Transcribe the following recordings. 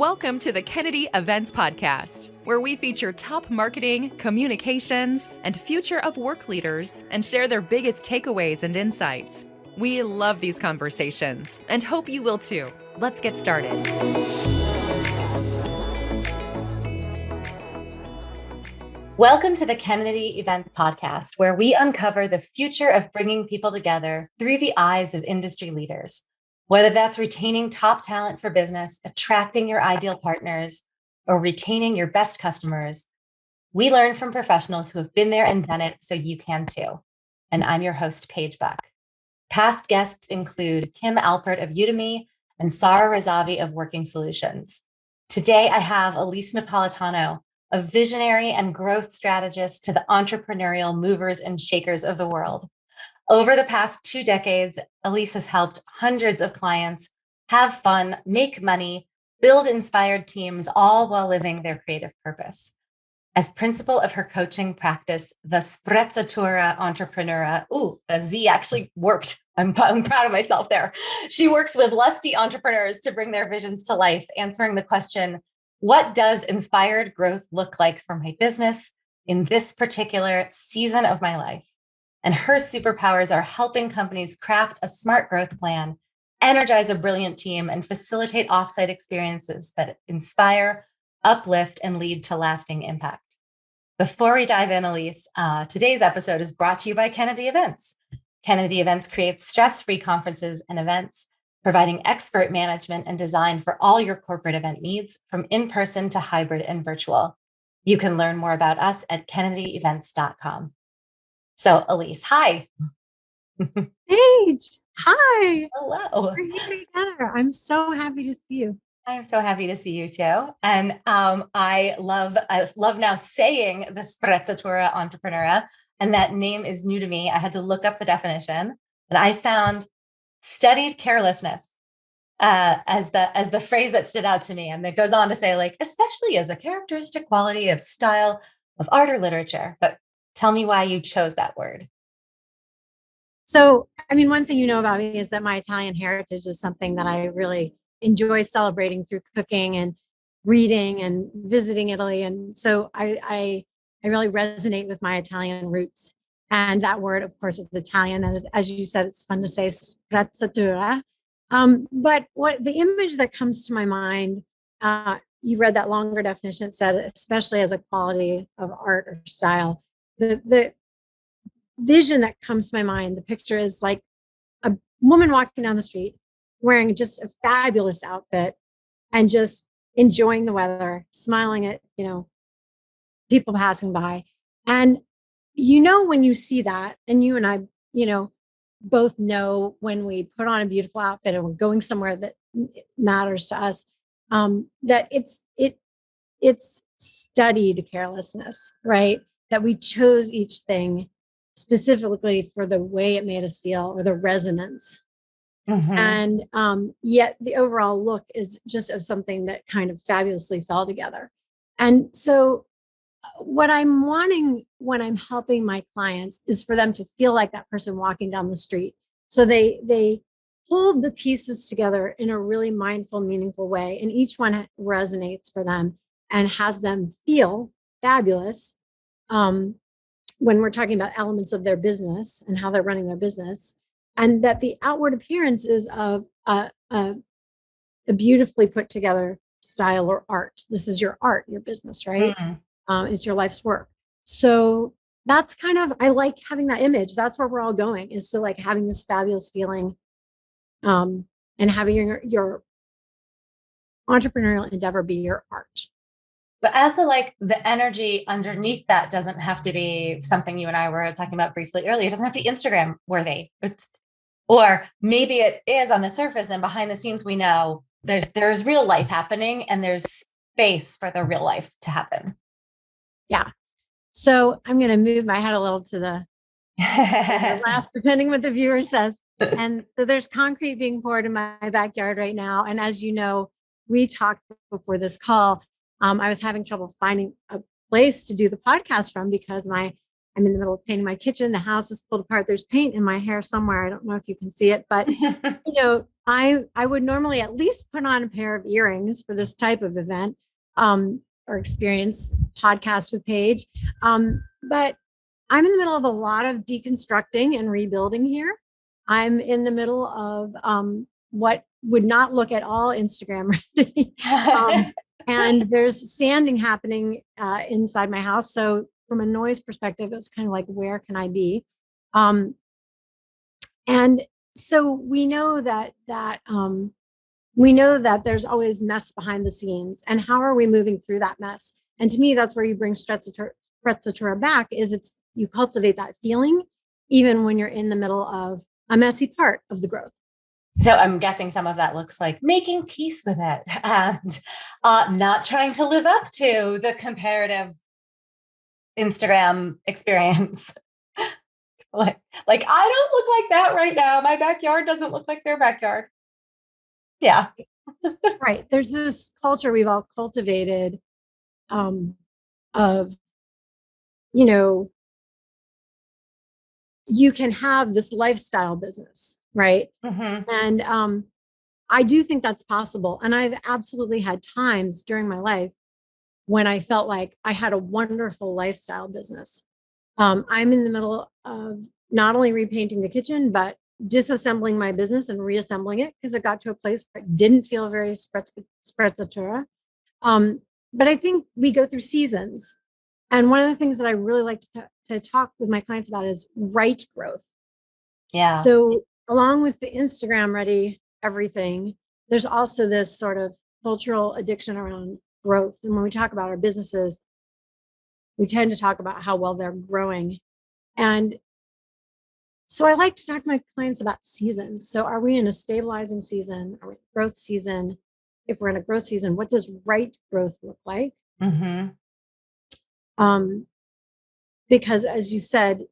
Welcome to the Kennedy Events Podcast, where we feature top marketing, communications, and future of work leaders and share their biggest takeaways and insights. We love these conversations and hope you will too. Let's get started. Welcome to the Kennedy Events Podcast, where we uncover the future of bringing people together through the eyes of industry leaders. Whether that's retaining top talent for business, attracting your ideal partners, or retaining your best customers, we learn from professionals who have been there and done it so you can too. And I'm your host, Paige Buck. Past guests include Kim Alpert of Udemy and Sarah Razavi of Working Solutions. Today, I have Elyse Napolitano, a visionary and growth strategist to the entrepreneurial movers and shakers of the world. Over the past 2 decades, Elyse has helped hundreds of clients have fun, make money, build inspired teams, all while living their creative purpose. As principal of her coaching practice, the Sprezzatura Entrepreneur, the Z actually worked. I'm proud of myself there. She works with lusty entrepreneurs to bring their visions to life, answering the question, what does inspired growth look like for my business in this particular season of my life? And her superpowers are helping companies craft a smart growth plan, energize a brilliant team, and facilitate offsite experiences that inspire, uplift, and lead to lasting impact. Before we dive in, Elyse, today's episode is brought to you by Kennedy Events. Kennedy Events creates stress-free conferences and events, providing expert management and design for all your corporate event needs, from in-person to hybrid and virtual. You can learn more about us at kennedyevents.com. So, Elyse, hi. Paige, hi. Hello. We're here together. I'm so happy to see you. I'm so happy to see you too. And I love now saying the Sprezzatura Entrepreneur, and that name is new to me. I had to look up the definition, and I found studied carelessness as the phrase that stood out to me. And it goes on to say, like, especially as a characteristic quality of style of art or literature. But tell me why you chose that word. So, one thing you know about me is that my Italian heritage is something that I really enjoy celebrating through cooking and reading and visiting Italy. And so I really resonate with my Italian roots. And that word, of course, is Italian. As you said, it's fun to say sprezzatura. But what the image that comes to my mind, you read that longer definition, it said, especially as a quality of art or style. The vision that comes to my mind, the picture is like a woman walking down the street wearing just a fabulous outfit and just enjoying the weather, smiling at, people passing by. And, when you see that, and you and I, both know when we put on a beautiful outfit and we're going somewhere that matters to us, that it's studied carelessness, right? That we chose each thing specifically for the way it made us feel or the resonance. Mm-hmm. And yet the overall look is just of something that kind of fabulously fell together. And so what I'm wanting when I'm helping my clients is for them to feel like that person walking down the street. So they hold the pieces together in a really mindful, meaningful way. And each one resonates for them and has them feel fabulous. When we're talking about elements of their business and how they're running their business, and that the outward appearance is of a beautifully put together style or art. This is your art, your business, right? Mm-hmm. It's your life's work. So that's kind of, I like having that image. That's where we're all going, is to like having this fabulous feeling, and having your entrepreneurial endeavor be your art. But also, like, the energy underneath that doesn't have to be something you and I were talking about briefly earlier. It doesn't have to be Instagram worthy. Or maybe it is on the surface, and behind the scenes, we know there's real life happening, and there's space for the real life to happen. Yeah. So I'm going to move my head a little to the left, depending what the viewer says. And so there's concrete being poured in my backyard right now. And as you know, we talked before this call. I was having trouble finding a place to do the podcast from because I'm in the middle of painting my kitchen. The house is pulled apart. There's paint in my hair somewhere. I don't know if you can see it, but I would normally at least put on a pair of earrings for this type of event, or experience podcast with Paige. But I'm in the middle of a lot of deconstructing and rebuilding here. I'm in the middle of what would not look at all Instagram ready. And there's sanding happening inside my house. So from a noise perspective, it's kind of like, where can I be? And so we know that there's always mess behind the scenes, and how are we moving through that mess? And to me, that's where you bring sprezzatura back. You cultivate that feeling even when you're in the middle of a messy part of the growth. So I'm guessing some of that looks like making peace with it and not trying to live up to the comparative Instagram experience. like I don't look like that right now. My backyard doesn't look like their backyard. Yeah. Right. There's this culture we've all cultivated of, you can have this lifestyle business, right? Mm-hmm. And I do think that's possible. And I've absolutely had times during my life when I felt like I had a wonderful lifestyle business. I'm in the middle of not only repainting the kitchen, but disassembling my business and reassembling it, because it got to a place where it didn't feel very sprezzatura. But I think we go through seasons. And one of the things that I really like to talk with my clients about is right growth. Yeah. So along with the Instagram ready everything, there's also this sort of cultural addiction around growth. And when we talk about our businesses, we tend to talk about how well they're growing. And so I like to talk to my clients about seasons. So are we in a stabilizing season? Are we in a growth season? If we're in a growth season, what does right growth look like? Mm-hmm. Because as you said,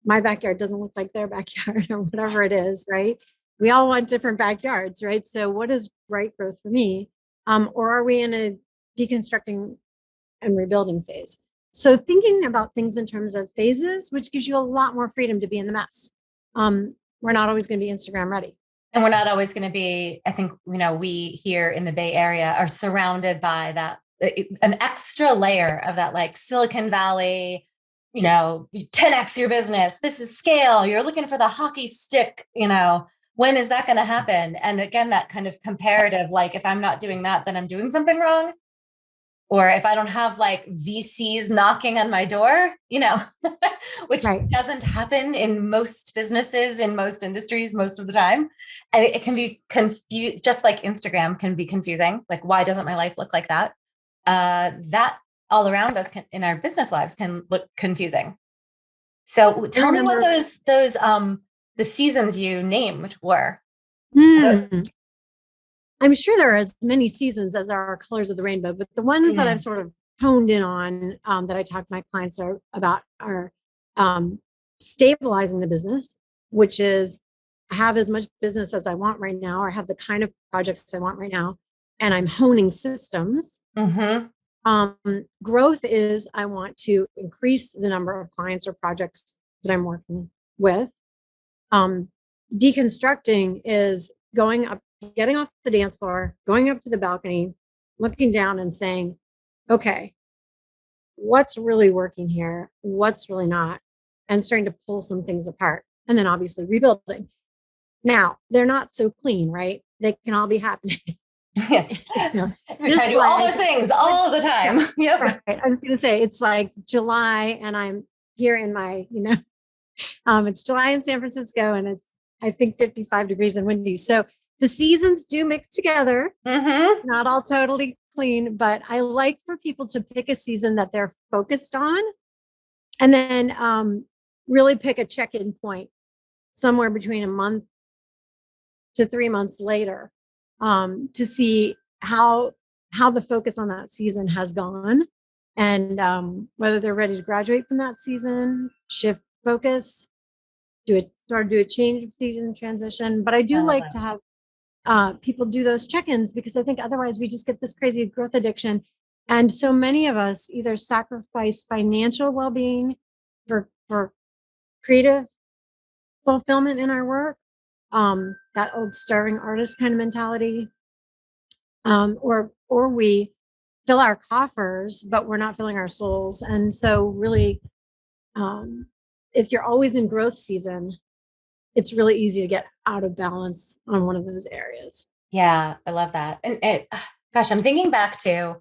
my backyard doesn't look like their backyard or whatever it is, right? We all want different backyards, right? So what is right growth for me? Or are we in a deconstructing and rebuilding phase? So thinking about things in terms of phases, which gives you a lot more freedom to be in the mess. We're not always going to be Instagram ready. And we're not always going to be, I think, we here in the Bay Area are surrounded by that, an extra layer of that, like Silicon Valley, 10x your business. This is scale. You're looking for the hockey stick, when is that going to happen? And again, that kind of comparative, like, if I'm not doing that, then I'm doing something wrong. Or if I don't have like VCs knocking on my door, which Right. doesn't happen in most businesses, in most industries, most of the time. And it can be confused, just like Instagram can be confusing. Like, why doesn't my life look like that? That all around us in our business lives can look confusing. So tell me what those the seasons you named were. I'm sure there are as many seasons as there are colors of the rainbow, but the ones that I've sort of honed in on, that I talk to my clients about are stabilizing the business, which is I have as much business as I want right now, or have the kind of projects I want right now, and I'm honing systems. Mm-hmm. Growth is I want to increase the number of clients or projects that I'm working with. Deconstructing is getting off the dance floor, going up to the balcony, looking down and saying, okay, what's really working here? What's really not? And starting to pull some things apart. And then obviously rebuilding. Now, they're not so clean, right? They can all be happening. We try to do all those things all the time. Yep. Right. I was going to say, it's like July and I'm here in my, it's July in San Francisco and it's, I think, 55 degrees and windy. So the seasons do mix together, not all totally clean, but I like for people to pick a season that they're focused on and then really pick a check-in point somewhere between a month to 3 months later to see how the focus on that season has gone and whether they're ready to graduate from that season, shift focus, do a change of season transition. But I do like to have people do those check-ins because I think otherwise we just get this crazy growth addiction. And so many of us either sacrifice financial well-being for creative fulfillment in our work, that old starving artist kind of mentality. Or we fill our coffers, but we're not filling our souls. And so really, if you're always in growth season, it's really easy to get out of balance on one of those areas. Yeah, I love that. And gosh, I'm thinking back to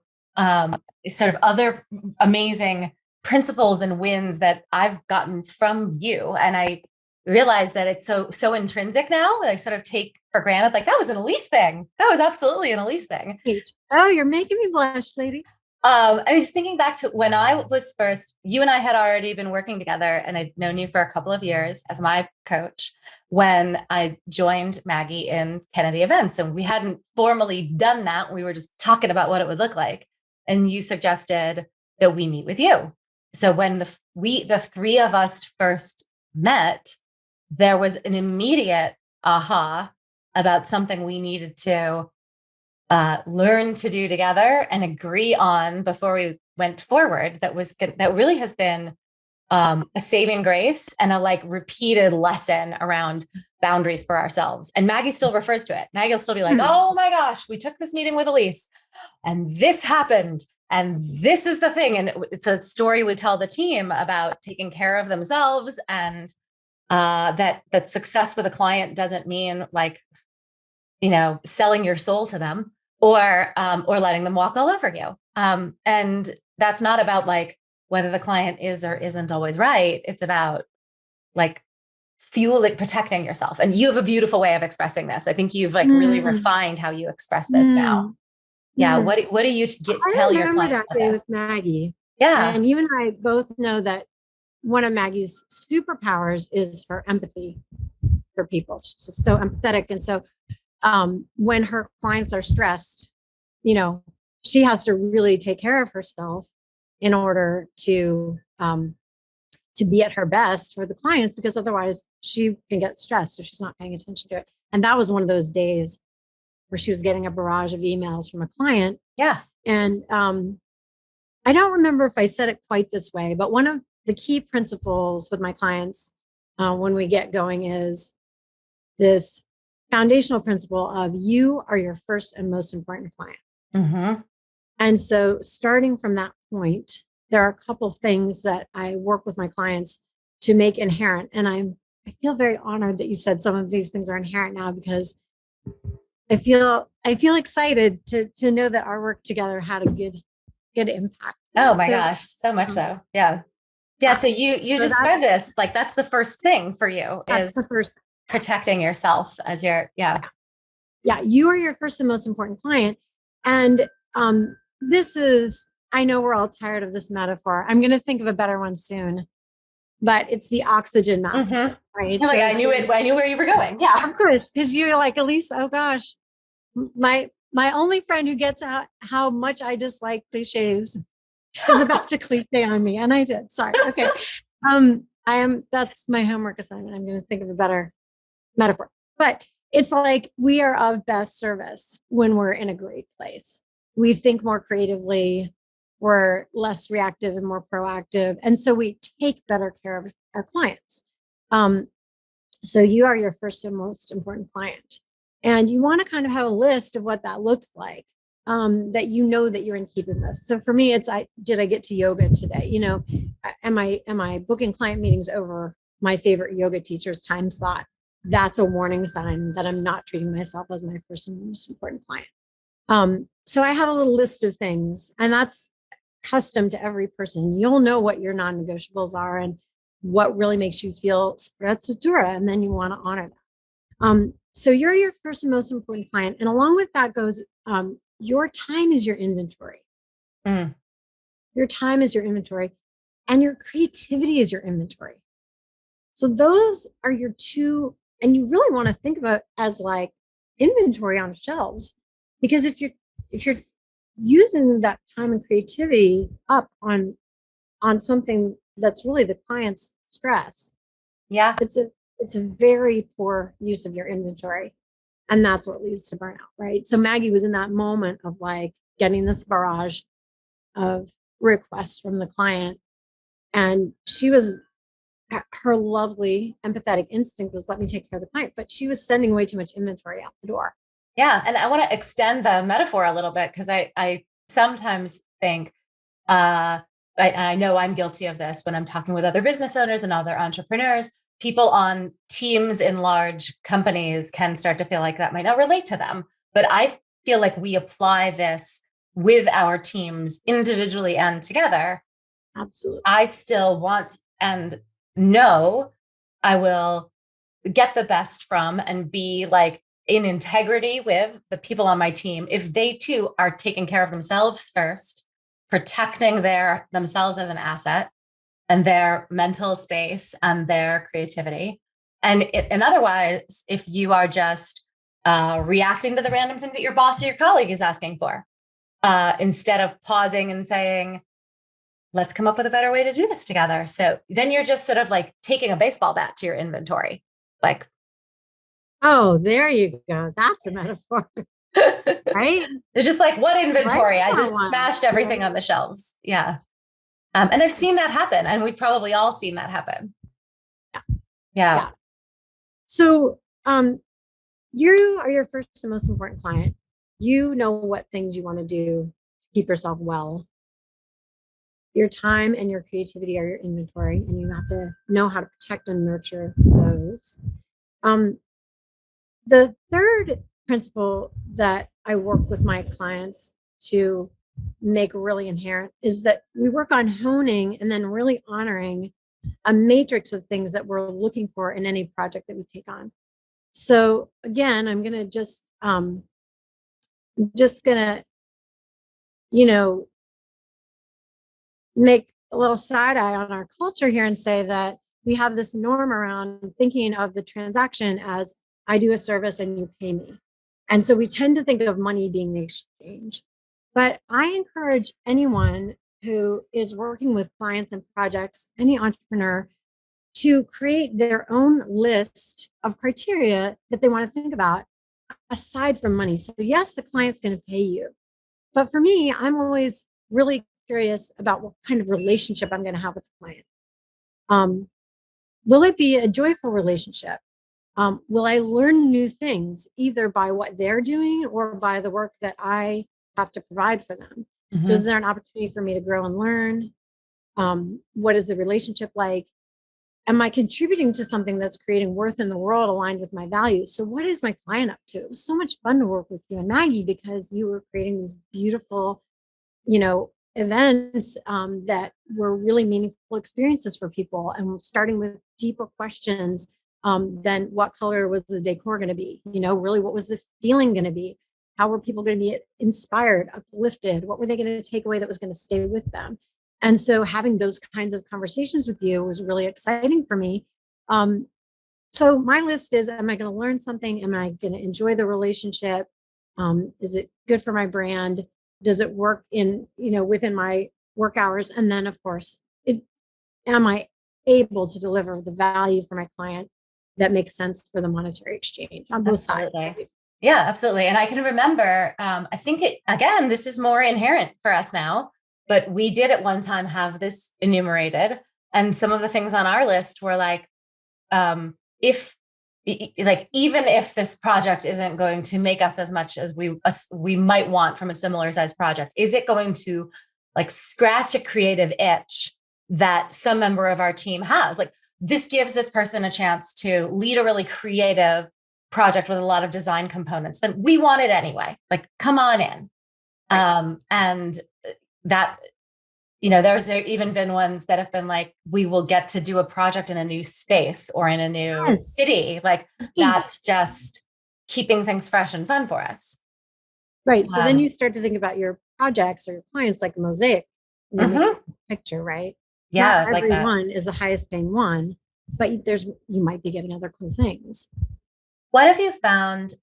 sort of other amazing principles and wins that I've gotten from you. And I realize that it's so intrinsic now. I sort of take for granted, like that was an Elyse thing. That was absolutely an Elyse thing. Oh, you're making me blush, lady. I was thinking back to when I was first, you and I had already been working together, and I'd known you for a couple of years as my coach when I joined Maggie in Kennedy Events. And we hadn't formally done that. We were just talking about what it would look like. And you suggested that we meet with you. So when the three of us first met, there was an immediate aha about something we needed to learn to do together and agree on before we went forward. That really has been a saving grace and a like repeated lesson around boundaries for ourselves. And Maggie still refers to it. Maggie will still be like, oh my gosh, we took this meeting with Elyse and this happened. And this is the thing. And it's a story we tell the team about taking care of themselves, and that success with a client doesn't mean like, selling your soul to them or letting them walk all over you. And that's not about like whether the client is or isn't always right. It's about like protecting yourself. And you have a beautiful way of expressing this. I think you've like really refined how you express this now. Yeah. What do you tell your clients that about day this? with Maggie? Yeah. And you and I both know that one of Maggie's superpowers is her empathy for people. She's just so empathetic. And so when her clients are stressed, she has to really take care of herself in order to be at her best for the clients, because otherwise she can get stressed if she's not paying attention to it. And that was one of those days where she was getting a barrage of emails from a client. Yeah. And I don't remember if I said it quite this way, but one of the key principles with my clients when we get going is this foundational principle of you are your first and most important client. Mm-hmm. And so starting from that point, there are a couple of things that I work with my clients to make inherent. And I feel very honored that you said some of these things are inherent now, because I feel excited to know that our work together had a good impact. Oh my gosh, so much so. Yeah. Yeah. So you describe this like that's the first thing for you is the first protecting yourself as your Yeah, you are your first and most important client. And this is, I know we're all tired of this metaphor. I'm going to think of a better one soon, but it's the oxygen mask, right? Like, I knew where you were going. Yeah, of course, because you're like, Elyse, oh gosh, my only friend who gets how much I dislike cliches is about to cliche on me, and I did. Sorry. Okay, that's my homework assignment. I'm going to think of a better metaphor, but it's like we are of best service when we're in a great place. We think more creatively, we're less reactive and more proactive. And so we take better care of our clients. So you are your first and most important client. And you want to kind of have a list of what that looks like, that that you're in keeping with. So for me, it's did I get to yoga today? Am I booking client meetings over my favorite yoga teacher's time slot? That's a warning sign that I'm not treating myself as my first and most important client. So I have a little list of things, and that's custom to every person. You'll know what your non-negotiables are and what really makes you feel sprezzatura, and then you want to honor that. So you're your first and most important client. And along with that goes, your time is your inventory. Your time is your inventory, and your creativity is your inventory. So those are your two, and you really want to think about as like inventory on shelves, because if you're using that time and creativity up on something that's really the client's stress, it's a very poor use of your inventory, and that's what leads to burnout, right? So Maggie was in that moment of like getting this barrage of requests from the client, and she was her lovely empathetic instinct was let me take care of the client, but she was sending way too much inventory out the door. Yeah. And I want to extend the metaphor a little bit because I sometimes think, and I know I'm guilty of this when I'm talking with other business owners and other entrepreneurs, people on teams in large companies can start to feel like that might not relate to them. But I feel like we apply this with our teams individually and together. Absolutely. I still want and know I will get the best from and be like in integrity with the people on my team if they too are taking care of themselves first, protecting themselves as an asset and their mental space and their creativity. And otherwise, if you are just reacting to the random thing that your boss or your colleague is asking for, instead of pausing and saying, let's come up with a better way to do this together. So then you're just sort of like taking a baseball bat to your inventory. Like, oh, there you go. That's a metaphor. Right? It's just like, what inventory? Right? I just smashed everything on the shelves. Yeah. And I've seen that happen. And we've probably all seen that happen. Yeah. So you are your first and most important client. You know what things you want to do to keep yourself well. Your time and your creativity are your inventory, and you have to know how to protect and nurture those. The third principle that I work with my clients to make really inherent is that we work on honing and then really honoring a matrix of things that we're looking for in any project that we take on. So again, I'm going to just going to, make a little side eye on our culture here and say that we have this norm around thinking of the transaction as I do a service and you pay me. And so we tend to think of money being the exchange. But I encourage anyone who is working with clients and projects, any entrepreneur, to create their own list of criteria that they want to think about aside from money. So yes, the client's going to pay you. But for me, I'm always really curious about what kind of relationship I'm going to have with the client. Will it be a joyful relationship? Will I learn new things either by what they're doing or by the work that I have to provide for them? Mm-hmm. So is there an opportunity for me to grow and learn? What is the relationship like? Am I contributing to something that's creating worth in the world aligned with my values? So what is my client up to? It was so much fun to work with you and Maggie because you were creating these beautiful, events that were really meaningful experiences for people, and starting with deeper questions than what color was the decor going to be, really what was the feeling going to be, how were people going to be inspired, uplifted, what were they going to take away that was going to stay with them. And so having those kinds of conversations with you was really exciting for me. So my list is, am I going to learn something? Am I going to enjoy the relationship? Is it good for my brand? Does it work within my work hours? And then, of course, am I able to deliver the value for my client that makes sense for the monetary exchange on both sides? Yeah, absolutely. And I can remember, I think this is more inherent for us now, but we did at one time have this enumerated. And some of the things on our list were like, even if this project isn't going to make us as much as we might want from a similar size project, is it going to like scratch a creative itch that some member of our team has? Like, this gives this person a chance to lead a really creative project with a lot of design components, then we want it anyway. Like, come on in. And that, there's even been ones that have been like, we will get to do a project in a new space or in a new city. Like, that's just keeping things fresh and fun for us. Right. So then you start to think about your projects or your clients like a mosaic, making a picture, right? Yeah. Not every one is the highest paying one, but you might be getting other cool things. What have you found?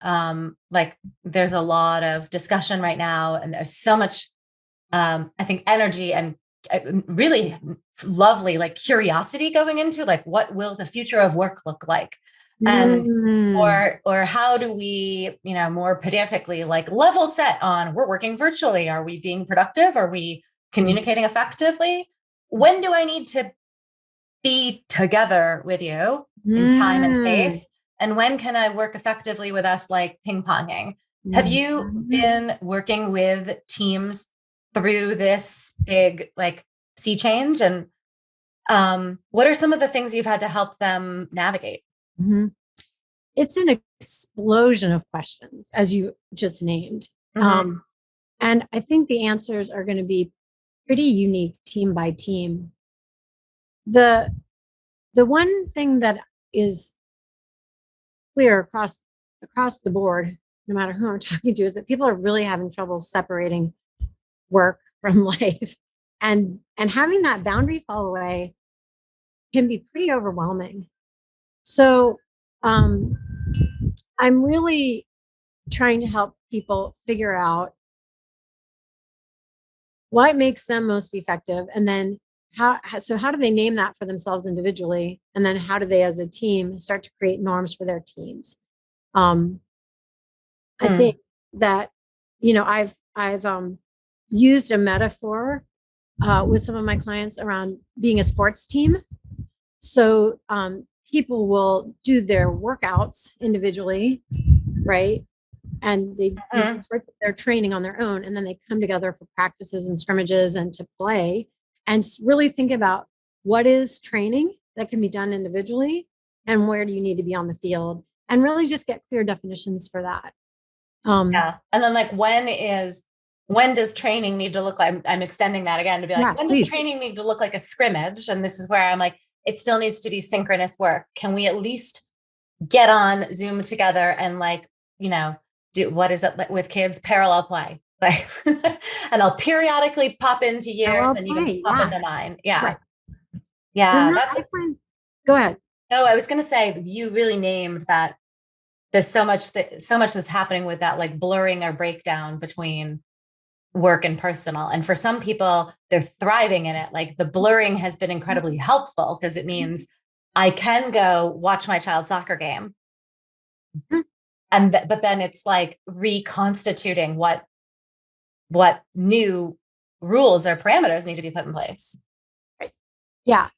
There's a lot of discussion right now, and there's so much, I think, energy and really lovely, like, curiosity going into, like, what will the future of work look like? And, or how do we, more pedantically, like, level set on, we're working virtually. Are we being productive? Are we communicating effectively? When do I need to be together with you in time and space? And when can I work effectively with us, like ping ponging? Have you been working with teams through this big like sea change? And what are some of the things you've had to help them navigate? It's an explosion of questions, as you just named. And I think the answers are going to be pretty unique team by team. The one thing that is clear across the board, no matter who I'm talking to, is that people are really having trouble separating work from life. And having that boundary fall away can be pretty overwhelming. So I'm really trying to help people figure out what makes them most effective, and then how do they name that for themselves individually, and then how do they as a team start to create norms for their teams. I think that, I've used a metaphor with some of my clients around being a sports team. So people will do their workouts individually, right? And they do their training on their own, and then they come together for practices and scrimmages and to play, and really think about what is training that can be done individually and where do you need to be on the field, and really just get clear definitions for that. And then like when does training need to look like, I'm extending that again to be like, when does training need to look like a scrimmage? And this is where I'm like, it still needs to be synchronous work. Can we at least get on Zoom together and like, do, what is it with kids? Parallel play. Like, and I'll periodically pop into yours and you can pop into mine. Yeah. Right. Yeah. Go ahead. No, I was going to say, you really named that. There's so much that's happening with that, like blurring or breakdown between work and personal. And for some people, they're thriving in it. Like the blurring has been incredibly helpful because it means I can go watch my child's soccer game. But then it's like reconstituting what new rules or parameters need to be put in place. Right. Yeah.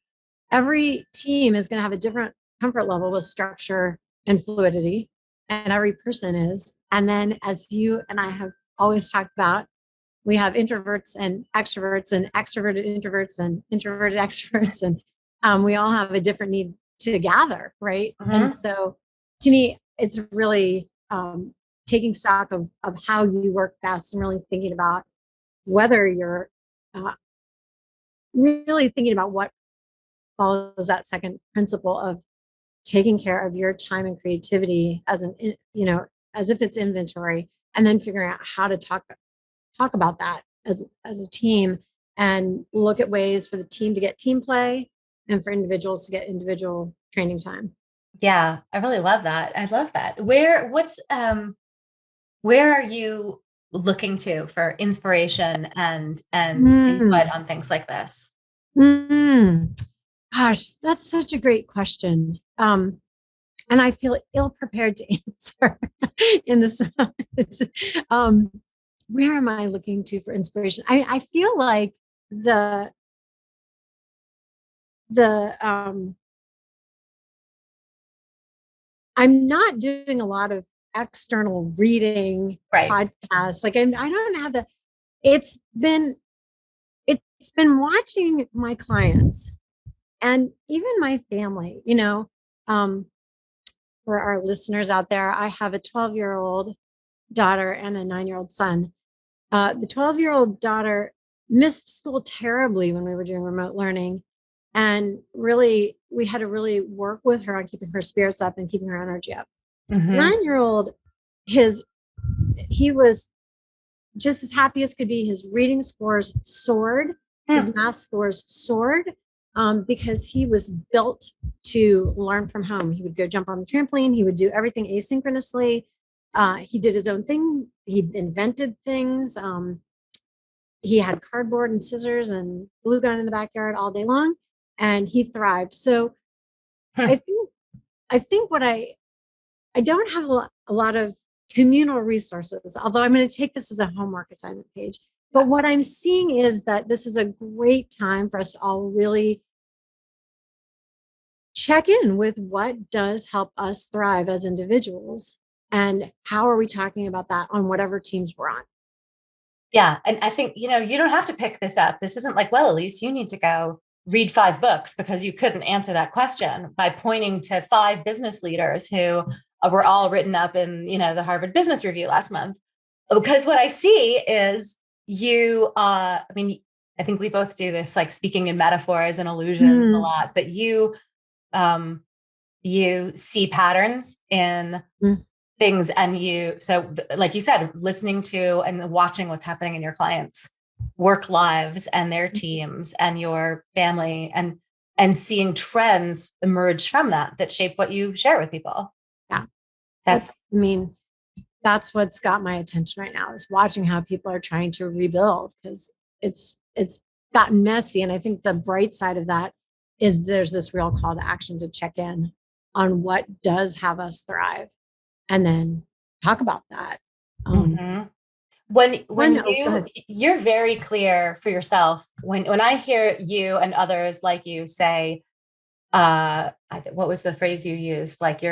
Every team is going to have a different comfort level with structure and fluidity, and every person is. And then, as you and I have always talked about, we have introverts and extroverts and extroverted introverts and introverted extroverts. And we all have a different need to gather, right? And so to me, it's really taking stock of how you work best and really thinking about whether you're really thinking about what follows that second principle of taking care of your time and creativity as as if it's inventory, and then figuring out how to talk about that as a team, and look at ways for the team to get team play and for individuals to get individual training time. Yeah, I really love that. I love that. Where are you looking to for inspiration and input on things like this? Gosh, that's such a great question. And I feel ill-prepared to answer in this. Where am I looking to for inspiration? I feel like I'm not doing a lot of external reading podcasts. Like I don't have the. It's been watching my clients and even my family. For our listeners out there, I have a 12-year-old daughter and a 9-year-old son. The 12-year-old daughter missed school terribly when we were doing remote learning. And really, we had to really work with her on keeping her spirits up and keeping her energy up. 9-year-old, he was just as happy as could be. His reading scores soared. His math scores soared. Because he was built to learn from home. He would go jump on the trampoline. He would do everything asynchronously. He did his own thing. He invented things. He had cardboard and scissors and glue gun in the backyard all day long, and he thrived. So I think what I don't have a lot of communal resources, although I'm going to take this as a homework assignment page. But what I'm seeing is that this is a great time for us to all really check in with what does help us thrive as individuals, and how are we talking about that on whatever teams we're on. Yeah. And I think, you don't have to pick this up. This isn't like, well, Elyse, you need to go read 5 books because you couldn't answer that question by pointing to 5 business leaders who were all written up in, the Harvard Business Review last month. Because what I see is I think we both do this, like speaking in metaphors and illusions a lot, but you see patterns in things, and so like you said, listening to and watching what's happening in your clients' work lives and their teams and your family, and seeing trends emerge from that shape what you share with people. Yeah. That's what's got my attention right now, is watching how people are trying to rebuild, because it's gotten messy. And I think the bright side of that is there's this real call to action to check in on what does have us thrive, and then talk about that. When you're very clear for yourself, when I hear you and others like you say, what was the phrase you used? Like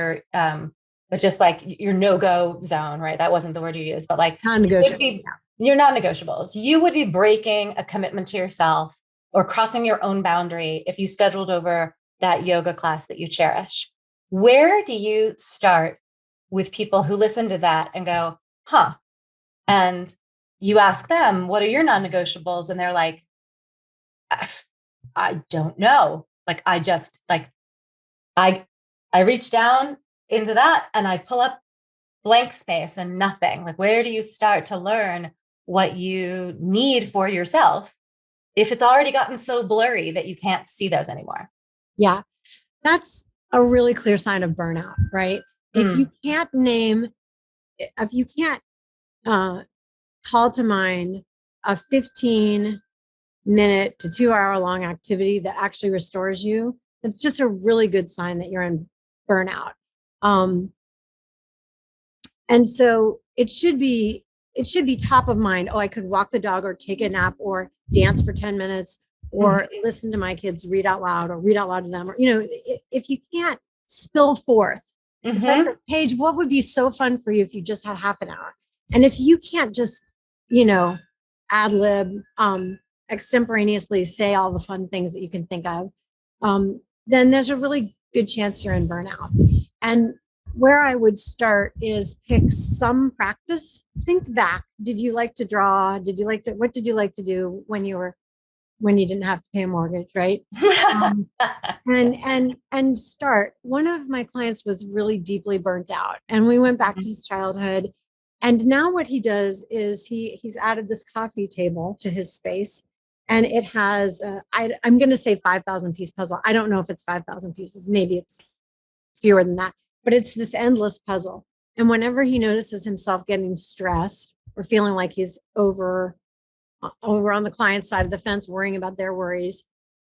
but just like your no-go zone, right? That wasn't the word you used, but like non-negotiable. Your non-negotiables. You would be breaking a commitment to yourself or crossing your own boundary if you scheduled over that yoga class that you cherish. Where do you start with people who listen to that and go, huh? And you ask them, what are your non-negotiables? And they're like, I don't know. Like, I reach down into that and I pull up blank space and nothing. Like, where do you start to learn what you need for yourself if it's already gotten so blurry that you can't see those anymore? Yeah, that's a really clear sign of burnout, right? If you can't call to mind a 15-minute to 2-hour long activity that actually restores you, it's just a really good sign that you're in burnout. And so it should be top of mind. Oh, I could walk the dog or take a nap or dance for 10 minutes or listen to my kids read out loud or read out loud to them. Or, if you can't spill forth, if I said, Paige, what would be so fun for you if you just had half an hour? And if you can't just, ad lib, extemporaneously say all the fun things that you can think of, then there's a really good chance you're in burnout. And where I would start is pick some practice. Think back. Did you like to draw? What did you like to do when you didn't have to pay a mortgage, right? And start. One of my clients was really deeply burnt out, and we went back to his childhood. And now what he does is he's added this coffee table to his space, and it has I'm going to say 5,000 piece puzzle. I don't know if it's 5,000 pieces. Maybe it's fewer than that, but it's this endless puzzle. And whenever he notices himself getting stressed or feeling like he's over on the client's side of the fence, worrying about their worries,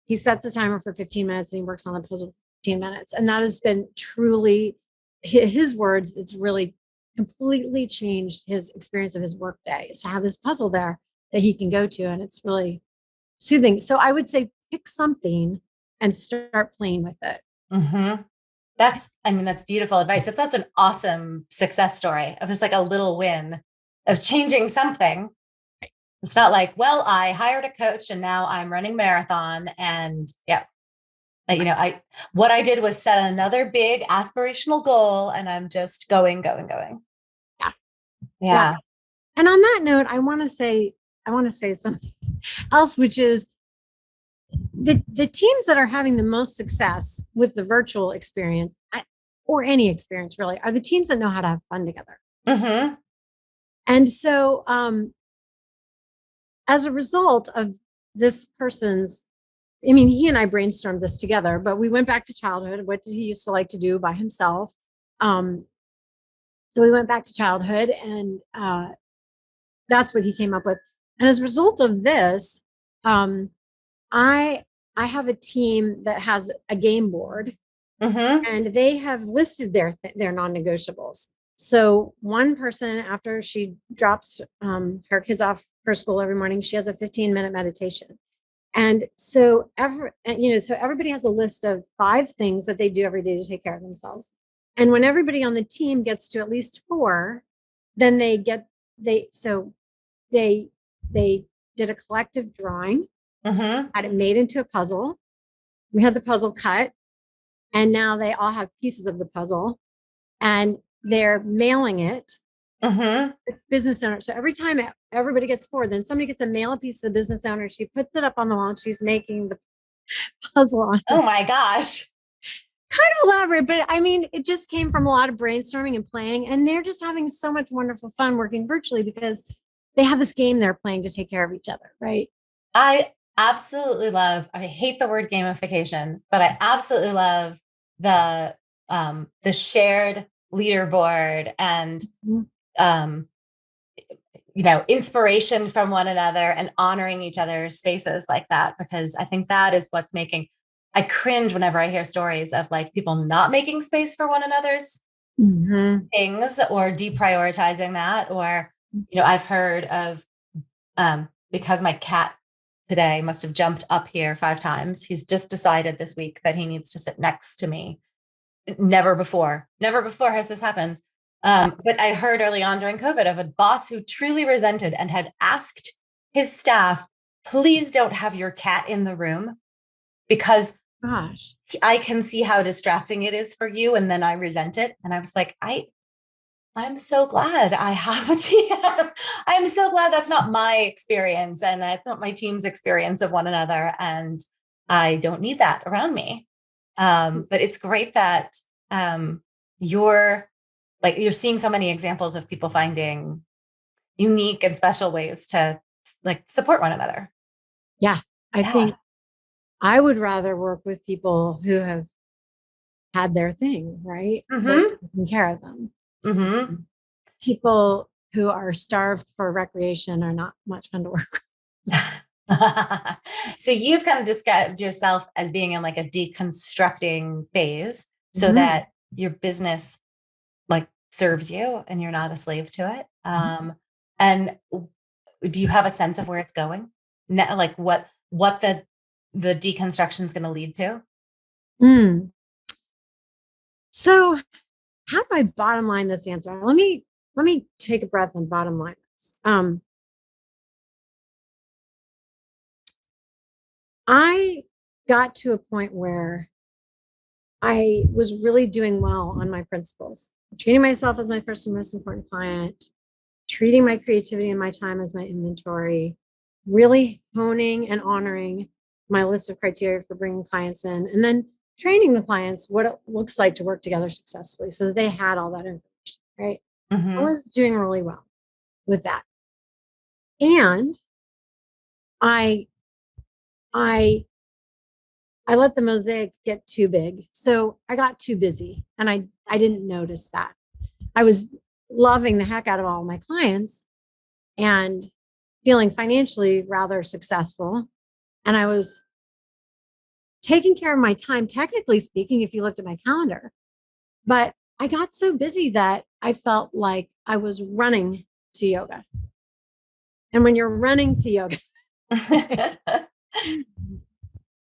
he sets a timer for 15 minutes and he works on the puzzle for 15 minutes. And that has been truly his words. It's really completely changed his experience of his work day, is to have this puzzle there that he can go to. And it's really soothing. So I would say pick something and start playing with it. That's beautiful advice. That's an awesome success story of just like a little win of changing something. It's not like, well, I hired a coach and now I'm running marathon and what I did was set another big aspirational goal and I'm just going. Yeah. And on that note, I want to say something else, which is the teams that are having the most success with the virtual experience, or any experience really, are the teams that know how to have fun together. And so as a result of this person's, he and I brainstormed this together, but we went back to childhood. What did he used to like to do by himself? So we went back to childhood, and that's what he came up with. And as a result of this, I have a team that has a game board, and they have listed their non-negotiables. So one person, after she drops her kids off for school every morning, she has a 15-minute meditation. And so everybody has a list of 5 things that they do every day to take care of themselves. And when everybody on the team gets to at least 4, then they did a collective drawing, had it made into a puzzle. We had the puzzle cut, and now they all have pieces of the puzzle, and they're mailing it to the business owner. So every time everybody gets 4, then somebody gets to mail a piece to the business owner. She puts it up on the wall and she's making the puzzle on it. Oh my gosh. Kind of elaborate, but I mean, it just came from a lot of brainstorming and playing, and they're just having so much wonderful fun working virtually because they have this game they're playing to take care of each other, right? I absolutely love, I hate the word gamification, but I absolutely love the shared leaderboard and, inspiration from one another and honoring each other's spaces like that, because I think that is what's making, I cringe whenever I hear stories of like people not making space for one another's things or deprioritizing that. Or, I've heard of, because my cat today must have jumped up here 5 times. He's just decided this week that he needs to sit next to me. Never before has this happened. But I heard early on during COVID of a boss who truly resented and had asked his staff, please don't have your cat in the room because I can see how distracting it is for you. And then I resent it. And I was like, I'm so glad I have a TM. I'm so glad that's not my experience and that's not my team's experience of one another. And I don't need that around me. But it's great that you're seeing so many examples of people finding unique and special ways to like support one another. Yeah. I think I would rather work with people who have had their thing, right? That's taking care of them. People who are starved for recreation are not much fun to work with. So you've kind of described yourself as being in like a deconstructing phase so that your business like serves you and you're not a slave to it. And do you have a sense of where it's going? Like what the deconstruction is going to lead to? So how do I bottom line this answer? Let me take a breath and bottom line this. I got to a point where I was really doing well on my principles, treating myself as my first and most important client, treating my creativity and my time as my inventory, really honing and honoring my list of criteria for bringing clients in, and then training the clients what it looks like to work together successfully so that they had all that information, right? I was doing really well with that. And I let the mosaic get too big. So I got too busy and I didn't notice that. I was loving the heck out of all my clients and feeling financially rather successful. And I was taking care of my time, technically speaking, if you looked at my calendar. But I got so busy that I felt like I was running to yoga. And when you're running to yoga,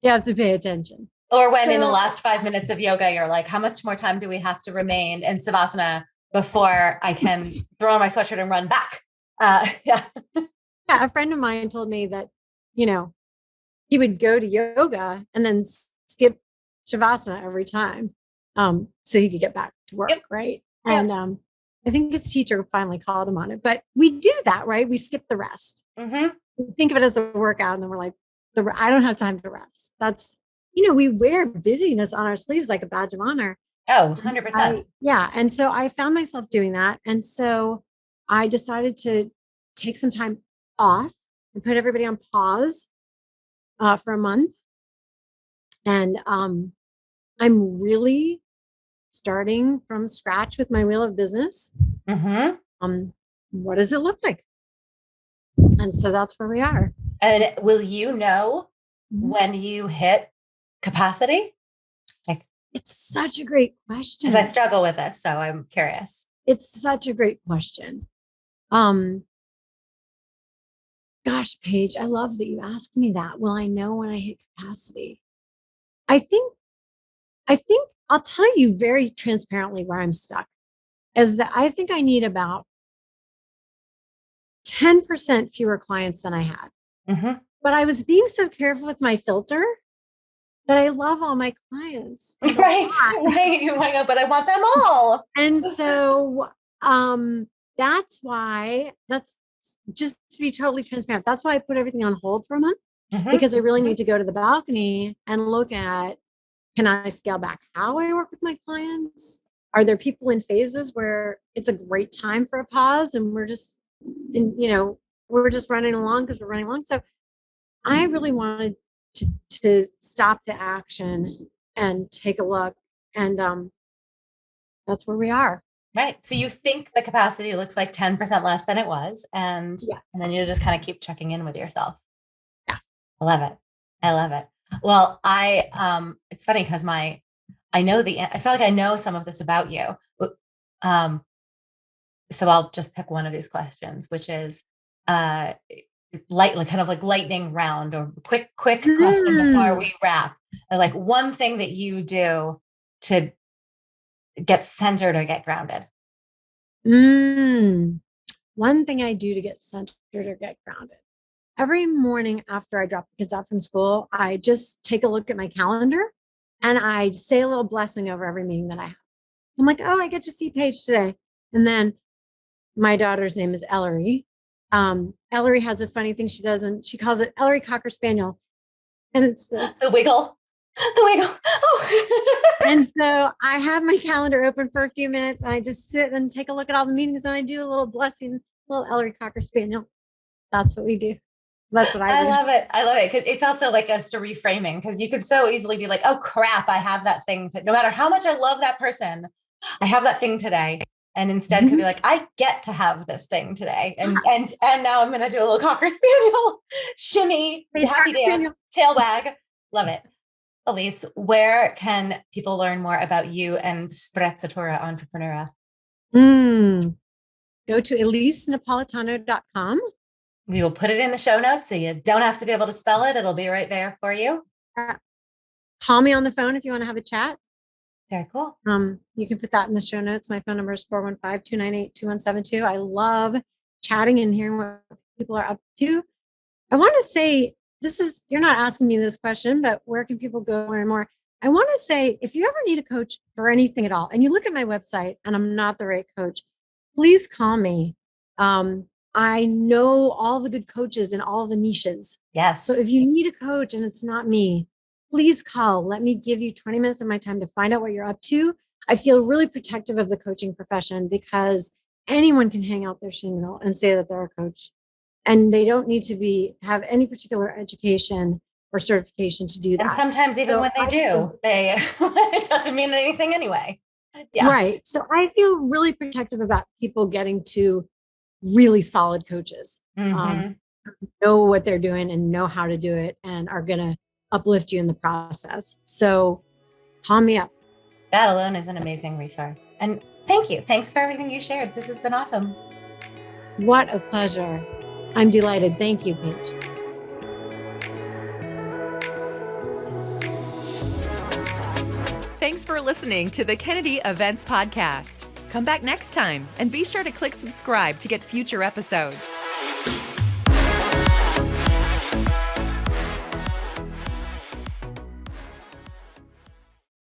you have to pay attention. Or when in the last 5 minutes of yoga, you're like, how much more time do we have to remain in Savasana before I can throw on my sweatshirt and run back? Yeah, a friend of mine told me that, he would go to yoga and then skip Shavasana every time. So he could get back to work. Yep. Right. Yep. And I think his teacher finally called him on it, but we do that, right? We skip the rest. We think of it as a workout and then we're like, I don't have time to rest. That's, we wear busyness on our sleeves like a badge of honor. Oh, 100%. Yeah. And so I found myself doing that. And so I decided to take some time off and put everybody on pause for a month. And I'm really starting from scratch with my wheel of business. What does it look like? And so that's where we are. And will you know when you hit capacity? It's such a great question. I struggle with this, so I'm curious. It's such a great question. Gosh, Paige, I love that you asked me that. Will I know when I hit capacity? I think I'll tell you very transparently where I'm stuck is that I think I need about 10% fewer clients than I had. Mm-hmm. But I was being so careful with my filter that I love all my clients. Like, Right. You might go, but I want them all. and so that's why, that's just to be totally transparent. That's why I put everything on hold for a month, because I really need to go to the balcony and look at, can I scale back how I work with my clients? Are there people in phases where it's a great time for a pause and we're just, we're just running along because we're running along. So I really wanted to stop the action and take a look. And that's where we are. Right. So you think the capacity looks like 10% less than it was. And then you just kind of keep checking in with yourself. Yeah. I love it. I love it. Well, it's funny because I feel like I know some of this about you. So I'll just pick one of these questions, which is, kind of like lightning round or quick question before we wrap. Like one thing that you do to get centered or get grounded. One thing I do to get centered or get grounded. Every morning after I drop the kids off from school, I just take a look at my calendar and I say a little blessing over every meeting that I have. I'm like, oh, I get to see Paige today. And then my daughter's name is Ellery. Ellery has a funny thing she does, and she calls it Ellery Cocker Spaniel. And it's the wiggle. Oh. And so I have my calendar open for a few minutes and I just sit and take a look at all the meetings and I do a little blessing, little Ellery Cocker Spaniel. That's what we do. That's what I do. I love it. I love it. Cause it's also like us to reframing, because you could so easily be like, oh crap, I have that thing. No matter how much I love that person, I have that thing today. And instead could be like, I get to have this thing today. And now I'm going to do a little Cocker Spaniel shimmy, happy dance, tail wag. Love it. Elyse, where can people learn more about you and Sprezzatura Entrepreneur? Go to ElyseNapolitano.com. We will put it in the show notes so you don't have to be able to spell it. It'll be right there for you. Call me on the phone if you want to have a chat. Very cool. You can put that in the show notes. My phone number is 415-298-2172. I love chatting and hearing what people are up to. I want to say, you're not asking me this question, but where can people go learn more? I want to say, if you ever need a coach for anything at all, and you look at my website and I'm not the right coach, please call me. I know all the good coaches in all the niches. Yes. So if you need a coach and it's not me, please call. Let me give you 20 minutes of my time to find out what you're up to. I feel really protective of the coaching profession because anyone can hang out their shingle and say that they're a coach. And they don't need to have any particular education or certification to do that. And sometimes even when they do, it doesn't mean anything anyway. Yeah. Right. So I feel really protective about people getting to really solid coaches, know what they're doing and know how to do it and are going to uplift you in the process. So call me up. That alone is an amazing resource. And thank you. Thanks for everything you shared. This has been awesome. What a pleasure. I'm delighted. Thank you, Paige. Thanks for listening to the Kennedy Events Podcast. Come back next time and be sure to click subscribe to get future episodes.